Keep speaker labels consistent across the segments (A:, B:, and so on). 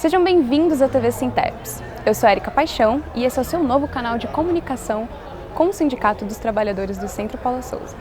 A: Sejam bem-vindos à TV Sinteps. Eu sou Érica Paixão e esse é o seu novo canal de comunicação com o Sindicato dos Trabalhadores do Centro Paula Souza.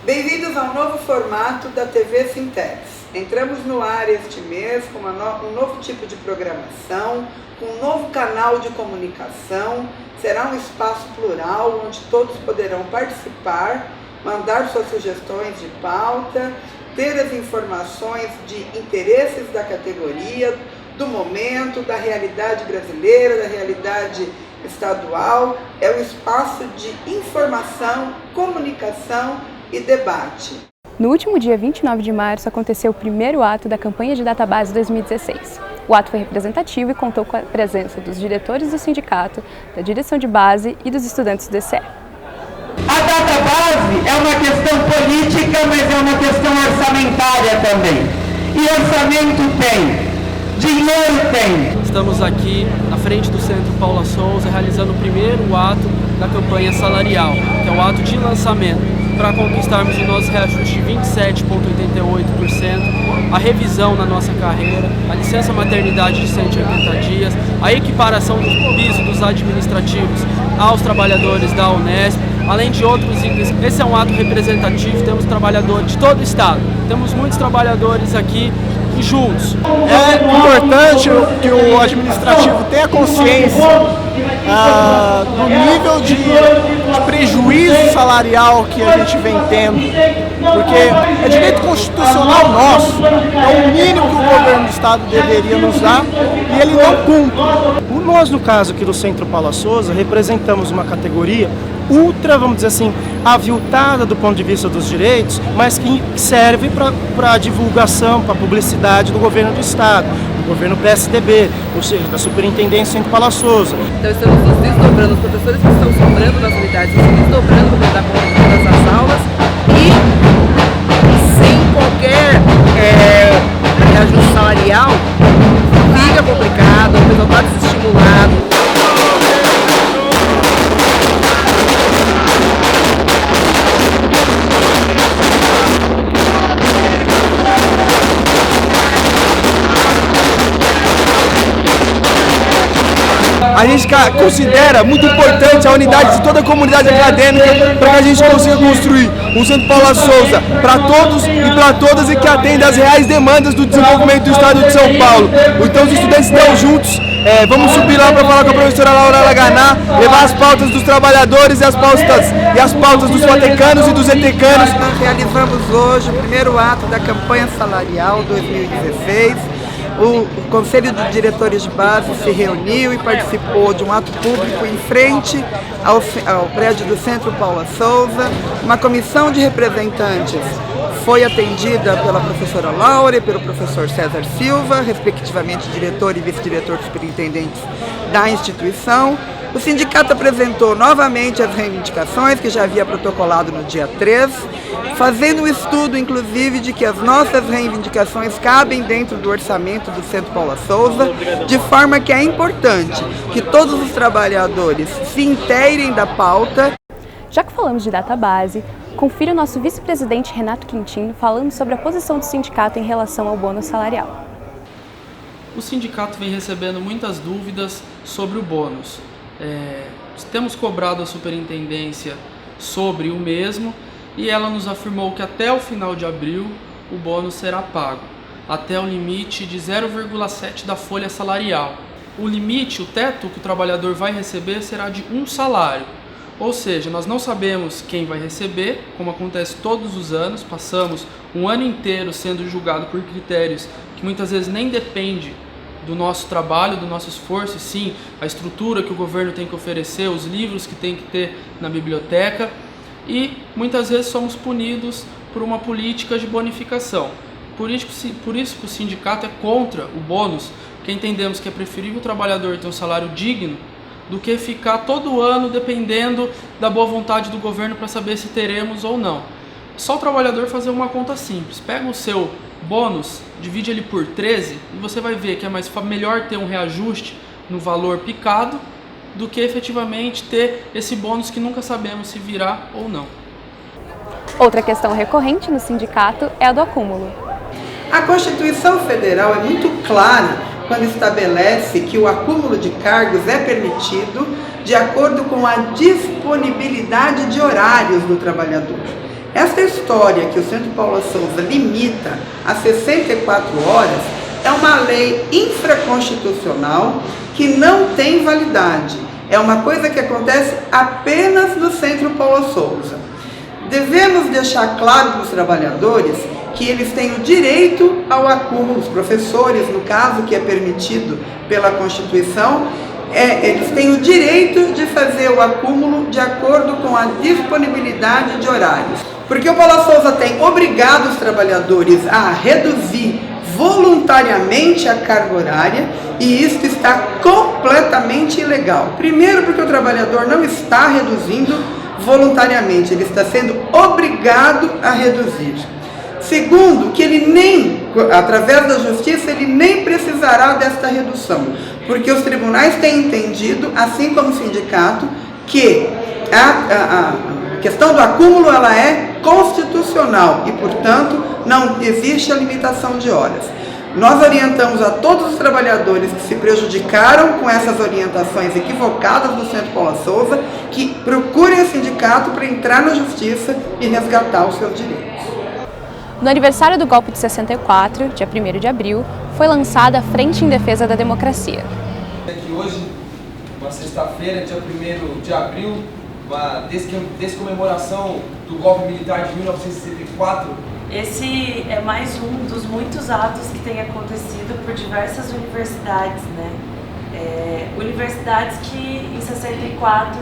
B: Bem-vindos ao novo formato da TV Sinteps. Entramos no ar este mês com um novo tipo de programação, com um novo canal de comunicação. Será um espaço plural onde todos poderão participar, mandar suas sugestões de pauta, ter as informações de interesses da categoria, do momento, da realidade brasileira, da realidade estadual. É um espaço de informação, comunicação e debate.
A: No último dia 29 de março aconteceu o primeiro ato da campanha de Database 2016. O ato foi representativo e contou com a presença dos diretores do sindicato, da direção de base e dos estudantes do DCE.
C: A database é uma questão política, mas é uma questão orçamentária também. E orçamento tem, dinheiro tem.
D: Estamos aqui na frente do Centro Paula Souza realizando o primeiro ato da campanha salarial, que é o ato de lançamento, para conquistarmos o nosso reajuste de 27,88%, a revisão na nossa carreira, a licença maternidade de 180 dias, a equiparação do piso dos administrativos aos trabalhadores da Unesp, além de outros itens. Esse é um ato representativo, temos trabalhadores de todo o estado, temos muitos trabalhadores aqui e juntos.
E: É importante que o administrativo tenha consciência do nível de prejuízo salarial que a gente vem tendo, porque é direito constitucional nosso, é o mínimo que o governo do estado deveria nos dar e ele não cumpre.
F: Nós, no caso aqui do Centro Paula Souza, representamos uma categoria ultra, vamos dizer assim, aviltada do ponto de vista dos direitos, mas que serve para a divulgação, para a publicidade do governo do estado, do governo PSDB, ou seja, da Superintendência Centro Paula Souza.
G: Então estamos nos desdobrando, os professores que estão sobrando nas unidades, estão desdobrando para dar conta de todas as aulas e sem qualquer reajuste salarial, fica complicado, o pessoal está desestimulado.
E: A gente considera muito importante a unidade de toda a comunidade acadêmica para que a gente consiga construir um Centro Paula Souza para todos e para todas e que atenda às reais demandas do desenvolvimento do estado de São Paulo. Então os estudantes estão juntos, vamos subir lá para falar com a professora Laura Laganá, levar as pautas dos trabalhadores e as pautas dos fatecanos e dos etecanos.
B: Nós realizamos hoje o primeiro ato da campanha salarial 2016. O Conselho de Diretores de Base se reuniu e participou de um ato público em frente ao prédio do Centro Paula Souza. Uma comissão de representantes foi atendida pela professora Laura e pelo professor César Silva, respectivamente diretor e vice-diretor superintendentes da instituição. O sindicato apresentou novamente as reivindicações que já havia protocolado no dia 3, fazendo um estudo, inclusive, de que as nossas reivindicações cabem dentro do orçamento do Centro Paula Souza, de forma que é importante que todos os trabalhadores se inteirem da pauta.
A: Já que falamos de database, confira o nosso vice-presidente Renato Quintino falando sobre a posição do sindicato em relação ao bônus salarial.
D: O sindicato vem recebendo muitas dúvidas sobre o bônus. Temos cobrado a superintendência sobre o mesmo e ela nos afirmou que até o final de abril o bônus será pago, até o limite de 0,7 da folha salarial. O limite, o teto que o trabalhador vai receber será de um salário, ou seja, nós não sabemos quem vai receber, como acontece todos os anos, passamos um ano inteiro sendo julgado por critérios que muitas vezes nem dependem do nosso trabalho, do nosso esforço, sim, a estrutura que o governo tem que oferecer, os livros que tem que ter na biblioteca, e muitas vezes somos punidos por uma política de bonificação. Por isso que o sindicato é contra o bônus, porque entendemos que é preferível o trabalhador ter um salário digno do que ficar todo ano dependendo da boa vontade do governo para saber se teremos ou não. Só o trabalhador fazer uma conta simples, pega o seu bônus, divide ele por 13 e você vai ver que é melhor ter um reajuste no valor picado do que efetivamente ter esse bônus que nunca sabemos se virá ou não.
A: Outra questão recorrente no sindicato é a do acúmulo.
B: A Constituição Federal é muito clara quando estabelece que o acúmulo de cargos é permitido de acordo com a disponibilidade de horários do trabalhador. Esta história que o Centro Paula Souza limita a 64 horas é uma lei infraconstitucional que não tem validade. É uma coisa que acontece apenas no Centro Paula Souza. Devemos deixar claro para os trabalhadores que eles têm o direito ao acúmulo, os professores, no caso, que é permitido pela Constituição, eles têm o direito de fazer o acúmulo de acordo com a disponibilidade de horários. Porque o Paula Souza tem obrigado os trabalhadores a reduzir voluntariamente a carga horária e isso está completamente ilegal. Primeiro, porque o trabalhador não está reduzindo voluntariamente, ele está sendo obrigado a reduzir. Segundo, que ele nem, através da justiça, ele nem precisará desta redução, porque os tribunais têm entendido, assim como o sindicato, que a questão do acúmulo ela é constitucional e, portanto, não existe a limitação de horas. Nós orientamos a todos os trabalhadores que se prejudicaram com essas orientações equivocadas do Centro Paula Souza, que procurem o sindicato para entrar na justiça e resgatar os seus direitos.
A: No aniversário do golpe de 64, dia 1º de abril, foi lançada a Frente em Defesa da Democracia.
E: Aqui hoje, uma sexta-feira, dia 1º de abril, uma descomemoração do golpe militar de 1964.
H: Esse é mais um dos muitos atos que tem acontecido por diversas universidades, né? Universidades que em 64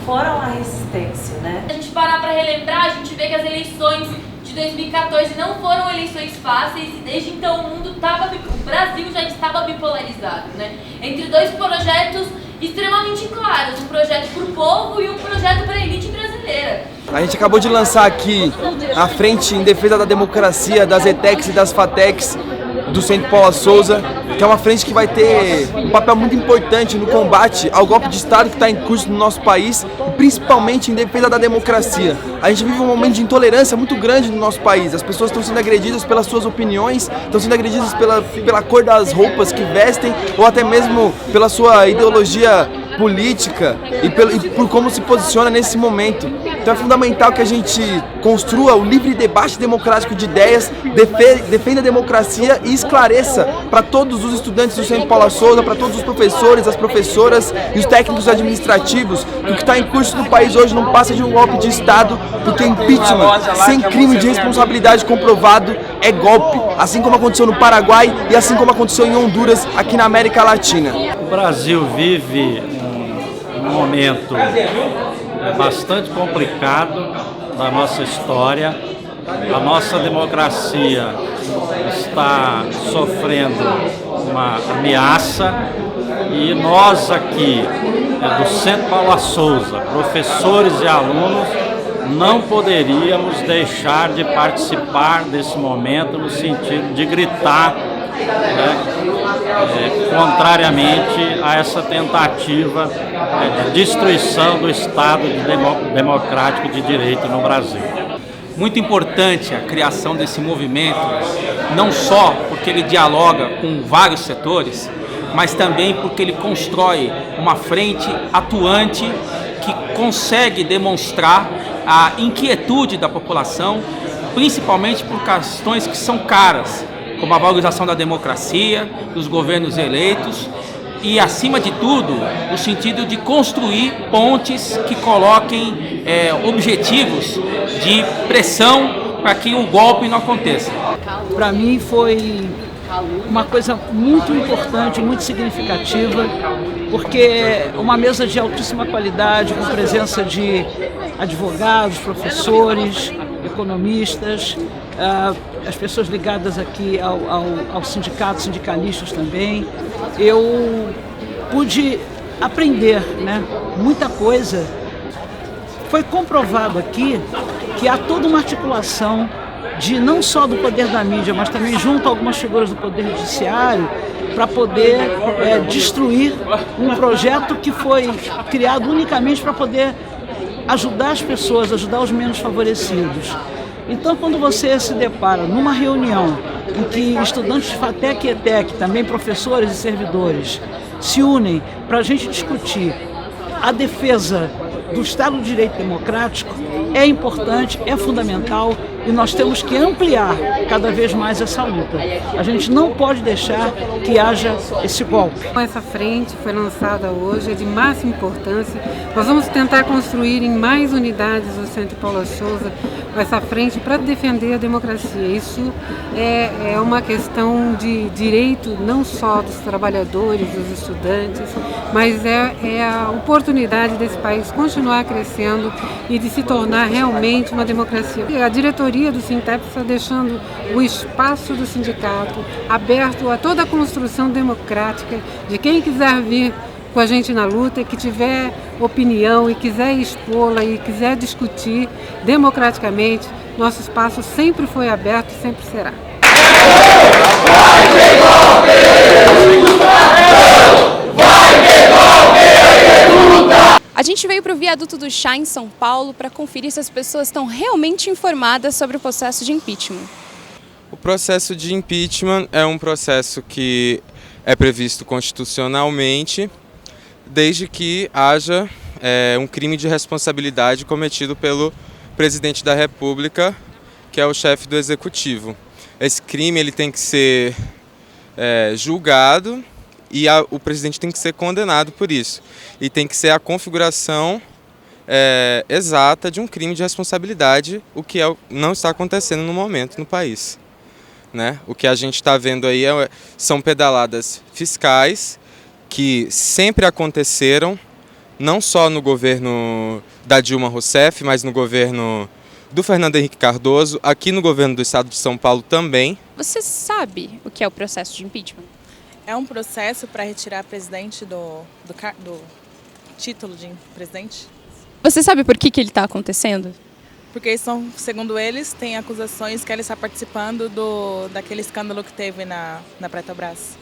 H: foram a resistência, né?
I: A gente parar para relembrar, a gente vê que as eleições de 2014 não foram eleições fáceis e desde então o Brasil já estava bipolarizado, né? Entre dois projetos extremamente claros, um projeto para o povo e um projeto para a elite brasileira.
E: A gente acabou de lançar aqui a Frente em Defesa da Democracia das ETECs e das FATECs do Centro Paula Souza, que é uma frente que vai ter um papel muito importante no combate ao golpe de Estado que está em curso no nosso país, e principalmente em defesa da democracia. A gente vive um momento de intolerância muito grande no nosso país. As pessoas estão sendo agredidas pelas suas opiniões, estão sendo agredidas pela cor das roupas que vestem, ou até mesmo pela sua ideologia política e por como se posiciona nesse momento. Então é fundamental que a gente construa o livre debate democrático de ideias, defenda a democracia e esclareça para todos os estudantes do Centro Paula Souza, para todos os professores, as professoras e os técnicos administrativos, que o que está em curso no país hoje não passa de um golpe de Estado, porque impeachment sem crime de responsabilidade comprovado é golpe, assim como aconteceu no Paraguai e assim como aconteceu em Honduras, aqui na América Latina.
J: O Brasil vive um momento bastante complicado da nossa história. A nossa democracia está sofrendo uma ameaça e nós aqui, do Centro Paula Souza, professores e alunos, não poderíamos deixar de participar desse momento no sentido de gritar, contrariamente a essa tentativa de destruição do Estado democrático de direito no Brasil.
K: Muito importante a criação desse movimento, não só porque ele dialoga com vários setores, mas também porque ele constrói uma frente atuante que consegue demonstrar a inquietude da população, principalmente por questões que são caras, como a valorização da democracia, dos governos eleitos e, acima de tudo, no sentido de construir pontes que coloquem objetivos de pressão para que o golpe não aconteça.
L: Para mim foi uma coisa muito importante, muito significativa, porque uma mesa de altíssima qualidade, com presença de advogados, professores, economistas, as pessoas ligadas aqui ao sindicato, sindicalistas também. Eu pude aprender, né, muita coisa. Foi comprovado aqui que há toda uma articulação de não só do poder da mídia, mas também junto a algumas figuras do poder judiciário, para poder destruir um projeto que foi criado unicamente para poder ajudar as pessoas, ajudar os menos favorecidos. Então, quando você se depara numa reunião em que estudantes de FATEC e ETEC, também professores e servidores, se unem para a gente discutir a defesa do Estado de Direito Democrático, é importante, é fundamental e nós temos que ampliar cada vez mais essa luta. A gente não pode deixar que haja esse golpe.
M: Essa frente foi lançada hoje, é de máxima importância. Nós vamos tentar construir em mais unidades do Centro Paula Souza essa frente para defender a democracia. Isso é uma questão de direito não só dos trabalhadores, dos estudantes, mas é a oportunidade desse país continuar crescendo e de se tornar realmente uma democracia. A diretoria do Sintep está deixando o espaço do sindicato aberto a toda a construção democrática de quem quiser vir com a gente na luta, que tiver opinião e quiser expô-la e quiser discutir democraticamente, nosso espaço sempre foi aberto e sempre será.
A: A gente veio para o viaduto do Chá, em São Paulo, para conferir se as pessoas estão realmente informadas sobre o processo de impeachment.
N: O processo de impeachment é um processo que é previsto constitucionalmente, desde que haja um crime de responsabilidade cometido pelo presidente da República, que é o chefe do Executivo. Esse crime ele tem que ser julgado e o presidente tem que ser condenado por isso. E tem que ser a configuração exata de um crime de responsabilidade, o que não está acontecendo no momento no país. Né? O que a gente está vendo aí são pedaladas fiscais que sempre aconteceram, não só no governo da Dilma Rousseff, mas no governo do Fernando Henrique Cardoso, aqui no governo do estado de São Paulo também.
A: Você sabe o que é o processo de impeachment?
O: É um processo para retirar presidente do título de presidente.
A: Você sabe por que ele está acontecendo?
O: Porque segundo eles, tem acusações que ele está participando daquele escândalo que teve na Petrobras.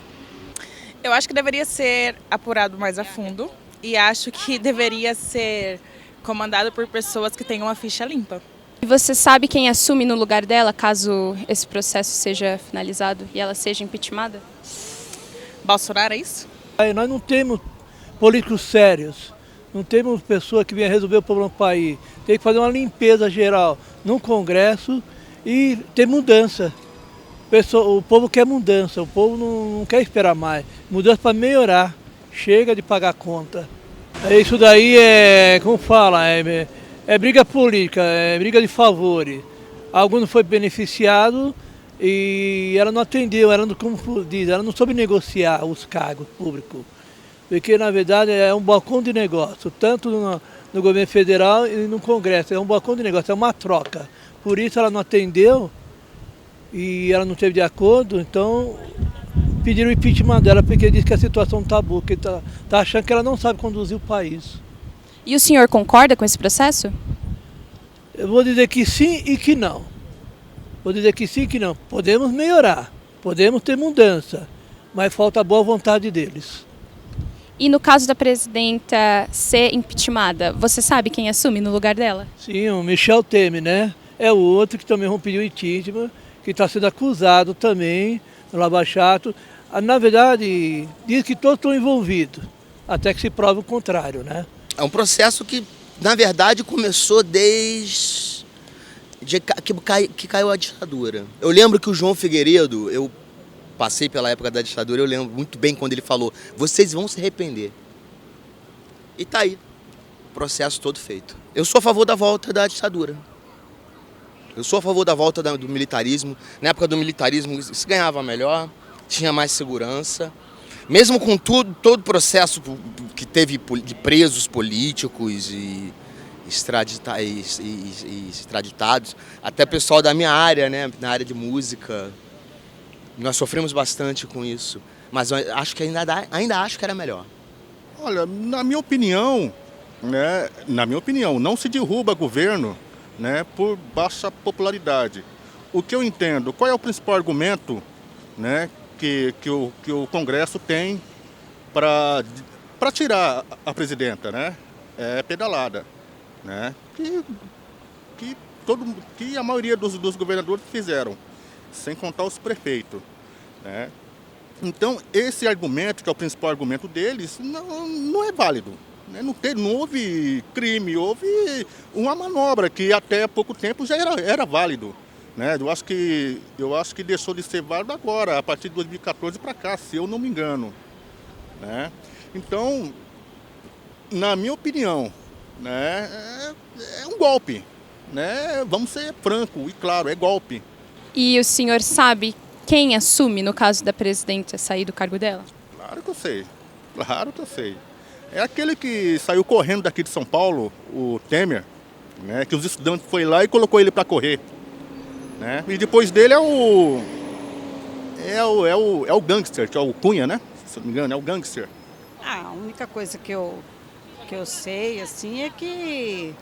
O: Eu acho que deveria ser apurado mais a fundo e acho que deveria ser comandado por pessoas que tenham uma ficha limpa.
A: E você sabe quem assume no lugar dela, caso esse processo seja finalizado e ela seja impeachmentada?
O: Bolsonaro, é isso?
P: Nós não temos políticos sérios, não temos pessoa que venha resolver o problema do país. Tem que fazer uma limpeza geral no Congresso e ter mudança. O povo quer mudança, o povo não quer esperar mais. Mudança para melhorar, chega de pagar conta. Isso daí como fala, é briga política, é briga de favores. Alguns não foi beneficiado e ela não atendeu, como diz, ela não soube negociar os cargos públicos. Porque na verdade é um balcão de negócio, tanto no governo federal e no Congresso, é um balcão de negócio, é uma troca. Por isso ela não atendeu e ela não teve de acordo, então pediram o impeachment dela porque diz que a situação está boa, porque está achando que ela não sabe conduzir o país.
A: E o senhor concorda com esse processo?
P: Eu vou dizer que sim e que não. Vou dizer que sim e que não. Podemos melhorar, podemos ter mudança, mas falta a boa vontade deles.
A: E no caso da presidenta ser impeachmentada, você sabe quem assume no lugar dela?
P: Sim, o Michel Temer, né? É o outro que também pediu impeachment, que está sendo acusado também no Lava Jato. Na verdade, diz que todos estão envolvidos, até que se prove o contrário, né?
Q: É um processo que, na verdade, começou desde que caiu a ditadura. Eu lembro que o João Figueiredo, eu passei pela época da ditadura, eu lembro muito bem quando ele falou: vocês vão se arrepender. E tá aí, o processo todo feito. Eu sou a favor da volta da ditadura. Eu sou a favor da volta do militarismo. Na época do militarismo se ganhava melhor, tinha mais segurança. Mesmo com todo o processo que teve de presos políticos e extraditados, até pessoal da minha área, né, na área de música, nós sofremos bastante com isso. Mas eu acho que ainda acho que era melhor.
R: Olha, na minha opinião, não se derruba governo, né, por baixa popularidade. O que eu entendo, qual é o principal argumento, né, que o Congresso tem para tirar a presidenta, né? É pedalada, né? Que a maioria dos governadores fizeram, sem contar os prefeitos, né? Então, esse argumento, que é o principal argumento deles, não é válido. Né? Não houve crime, houve uma manobra que até pouco tempo já era válido. Né? Eu acho que deixou de ser válido agora, a partir de 2014 para cá, se eu não me engano. Né? Então, na minha opinião, né, é um golpe. Né? Vamos ser franco e claro, é golpe.
A: E o senhor sabe quem assume, no caso da presidenta, sair do cargo dela?
R: Claro que eu sei, claro que eu sei. É aquele que saiu correndo daqui de São Paulo, o Temer, né, que os estudantes foram lá e colocou ele para correr. Né? E depois dele é o gangster, que é o Cunha, né? Se não me engano, é o gangster.
S: A única coisa que eu sei assim, é que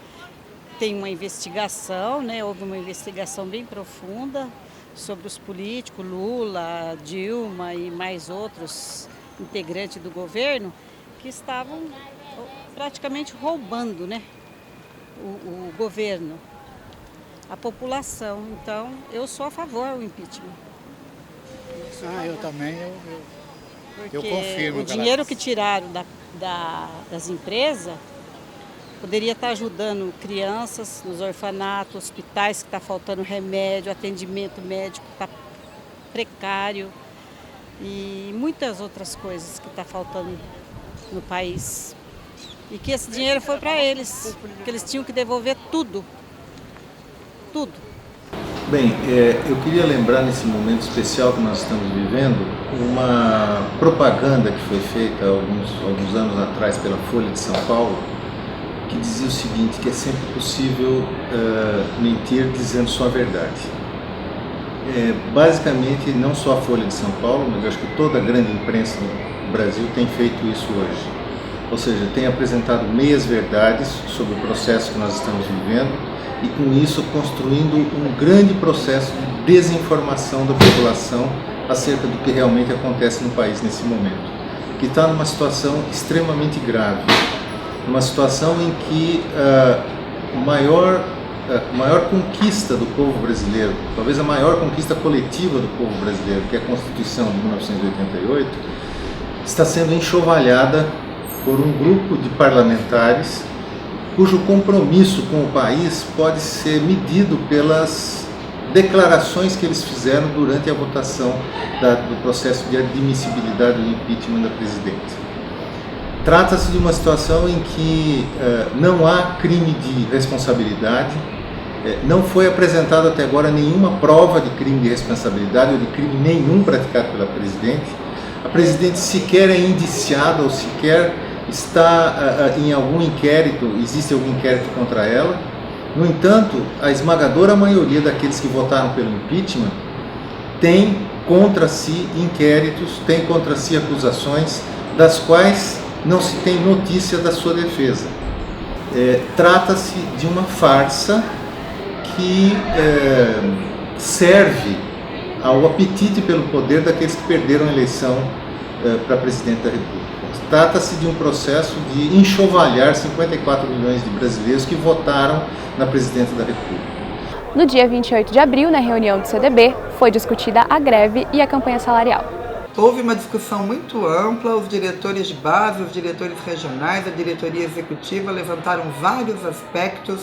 S: tem uma investigação, né? Houve uma investigação bem profunda sobre os políticos, Lula, Dilma e mais outros integrantes do governo, que estavam praticamente roubando, né, o governo, a população. Então, eu sou a favor do impeachment.
T: Eu também,
S: porque
T: eu confirmo.
S: O dinheiro que tiraram das empresas poderia estar ajudando crianças nos orfanatos, hospitais que está faltando remédio, atendimento médico está precário e muitas outras coisas que está faltando no país. E que esse dinheiro foi para eles, que eles tinham que devolver tudo. Tudo.
U: Bem, eu queria lembrar nesse momento especial que nós estamos vivendo uma propaganda que foi feita alguns anos atrás pela Folha de São Paulo, que dizia o seguinte, que é sempre possível mentir dizendo só a verdade. Basicamente, não só a Folha de São Paulo, mas eu acho que toda a grande imprensa do Brasil tem feito isso hoje. Ou seja, tem apresentado meias verdades sobre o processo que nós estamos vivendo e com isso construindo um grande processo de desinformação da população acerca do que realmente acontece no país nesse momento, que está numa situação extremamente grave. Uma situação em que a maior conquista do povo brasileiro, talvez a maior conquista coletiva do povo brasileiro, que é a Constituição de 1988, está sendo enxovalhada por um grupo de parlamentares cujo compromisso com o país pode ser medido pelas declarações que eles fizeram durante a votação do processo de admissibilidade do impeachment da presidente. Trata-se de uma situação em que não há crime de responsabilidade, não foi apresentada até agora nenhuma prova de crime de responsabilidade ou de crime nenhum praticado pela presidente. A presidente sequer é indiciada ou sequer está em algum inquérito, existe algum inquérito contra ela. No entanto, a esmagadora maioria daqueles que votaram pelo impeachment tem contra si inquéritos, tem contra si acusações, das quais não se tem notícia da sua defesa. Trata-se de uma farsa que serve ao apetite pelo poder daqueles que perderam a eleição para presidente da República. Trata-se de um processo de enxovalhar 54 milhões de brasileiros que votaram na presidenta da República.
A: No dia 28 de abril, na reunião do CDB, foi discutida a greve e a campanha salarial.
B: Houve uma discussão muito ampla, os diretores de base, os diretores regionais, a diretoria executiva levantaram vários aspectos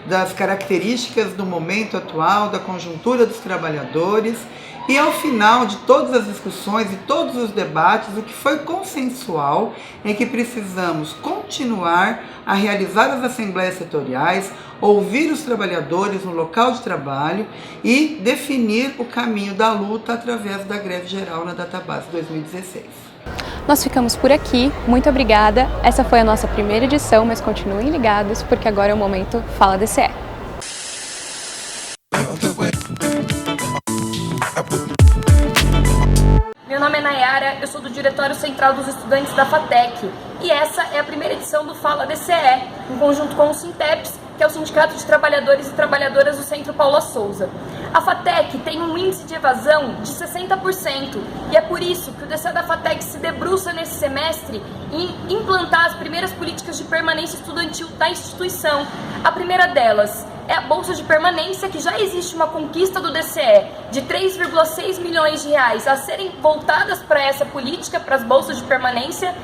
B: das características do momento atual, da conjuntura dos trabalhadores, e ao final de todas as discussões e todos os debates, o que foi consensual é que precisamos continuar a realizar as assembleias setoriais, ouvir os trabalhadores no local de trabalho e definir o caminho da luta através da greve geral na Database 2016.
A: Nós ficamos por aqui, muito obrigada. Essa foi a nossa primeira edição, mas continuem ligados porque agora é o momento Fala DCE.
V: Meu nome é Nayara, eu sou do Diretório Central dos Estudantes da FATEC e essa é a primeira edição do Fala DCE, em conjunto com o Sinteps que é o Sindicato de Trabalhadores e Trabalhadoras do Centro Paula Souza. A FATEC tem um índice de evasão de 60% e é por isso que o DC da FATEC se debruça nesse semestre em implantar as primeiras políticas de permanência estudantil da instituição. A primeira delas é a Bolsa de Permanência, que já existe uma conquista do DCE de 3,6 milhões de reais a serem voltadas para essa política, para as bolsas de permanência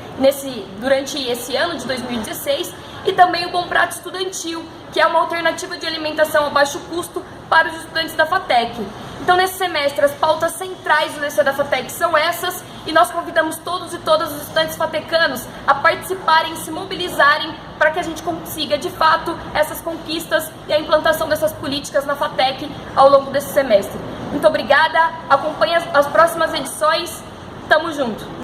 V: durante esse ano de 2016, e também o Bom Prato Estudantil, que é uma alternativa de alimentação a baixo custo para os estudantes da FATEC. Então, nesse semestre, as pautas centrais do DC da FATEC são essas, e nós convidamos todos e todas os estudantes fatecanos a participarem, se mobilizarem para que a gente consiga, de fato, essas conquistas e a implantação dessas políticas na FATEC ao longo desse semestre. Muito obrigada, acompanhe as próximas edições, tamo junto!